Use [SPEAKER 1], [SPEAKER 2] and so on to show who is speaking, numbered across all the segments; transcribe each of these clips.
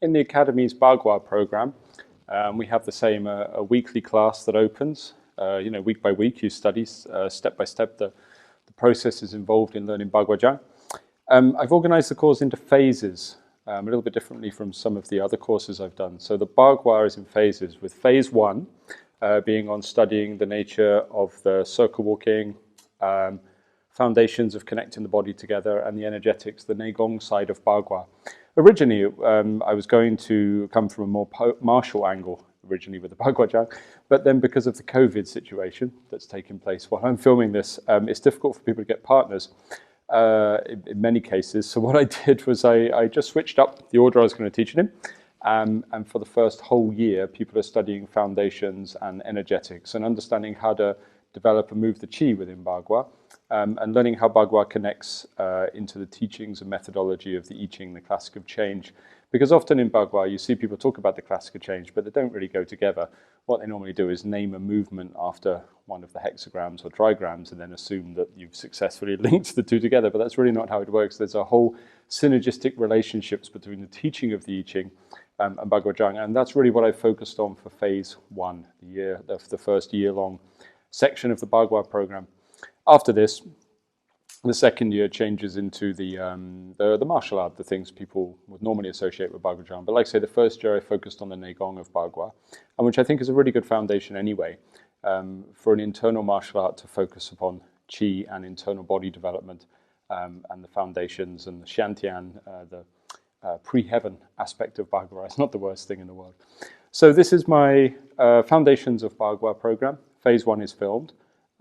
[SPEAKER 1] in the Academy's Bagua program, we have the same a weekly class that opens. Week by week, you study step by step the processes involved in learning Baguazhang. I've organized the course into phases, a little bit differently from some of the other courses I've done. So the Bagua is in phases, with phase 1 being on studying the nature of the circle walking, foundations of connecting the body together, and the energetics, the Gong side of Bagua. Originally, I was going to come from a more martial angle originally with the Baguazhang, but then because of the COVID situation that's taken place while I'm filming this, it's difficult for people to get partners in many cases. So what I did was I just switched up the order I was going to teach it in, and for the first whole year, people are studying foundations and energetics and understanding how to develop and move the qi within Bagua, and learning how Bagua connects into the teachings and methodology of the I Ching, the classic of change. Because often in Bagua, you see people talk about the classic of change, but they don't really go together. What they normally do is name a movement after one of the hexagrams or trigrams and then assume that you've successfully linked the two together, but that's really not how it works. There's a whole synergistic relationships between the teaching of the I Ching and Baguazhang, and that's really what I focused on for phase 1, the first year-long section of the Bagua program. After this, the second year changes into the martial art, the things people would normally associate with Baguazhang. But like I say, the first year I focused on the Gong of Bagua, and which I think is a really good foundation anyway, for an internal martial art to focus upon qi and internal body development, and the foundations and the Shantian, the pre-heaven aspect of Bagua. It's not the worst thing in the world. So this is my Foundations of Bagua program. Phase 1 is filmed.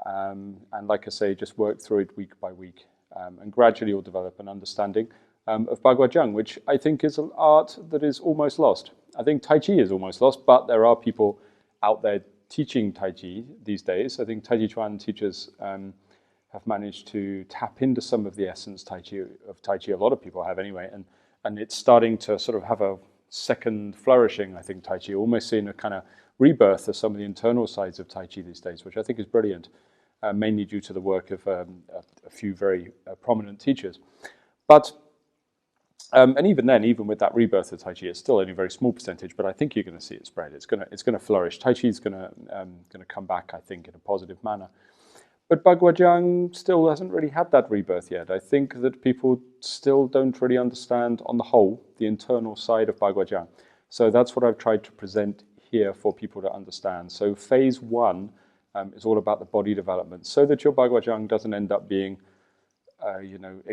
[SPEAKER 1] And like I say, just work through it week by week, and gradually you'll develop an understanding of Baguazhang, which I think is an art that is almost lost. I think Tai Chi is almost lost, but there are people out there teaching Tai Chi these days. I think Tai Chi Chuan teachers have managed to tap into some of the essence of Tai Chi. A lot of people have anyway, and it's starting to sort of have a second flourishing, I think, Tai Chi, almost seeing a kind of rebirth of some of the internal sides of Tai Chi these days, which I think is brilliant. Mainly due to the work of a few very prominent teachers. But, and even then, even with that rebirth of Tai Chi, it's still only a very small percentage, but I think you're going to see it spread. It's going to flourish. Tai Chi is going to come back, I think, in a positive manner. But Baguazhang still hasn't really had that rebirth yet. I think that people still don't really understand, on the whole, the internal side of Baguazhang. So that's what I've tried to present here for people to understand. So phase 1 is all about the body development, so that your Baguazhang doesn't end up being,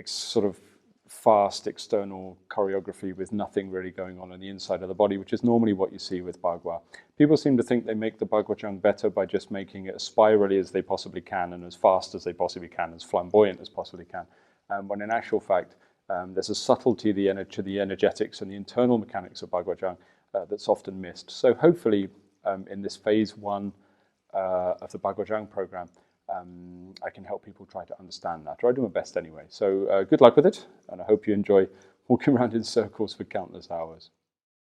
[SPEAKER 1] sort of fast external choreography with nothing really going on the inside of the body, which is normally what you see with Bagua. People seem to think they make the Baguazhang better by just making it as spirally as they possibly can and as fast as they possibly can, as flamboyant as possibly can. When in actual fact, there's a subtlety to the energetics and the internal mechanics of Baguazhang that's often missed. So hopefully, in this phase 1 of the Baguazhang program, I can help people try to understand that, or I do my best anyway. So good luck with it, and I hope you enjoy walking around in circles for countless hours.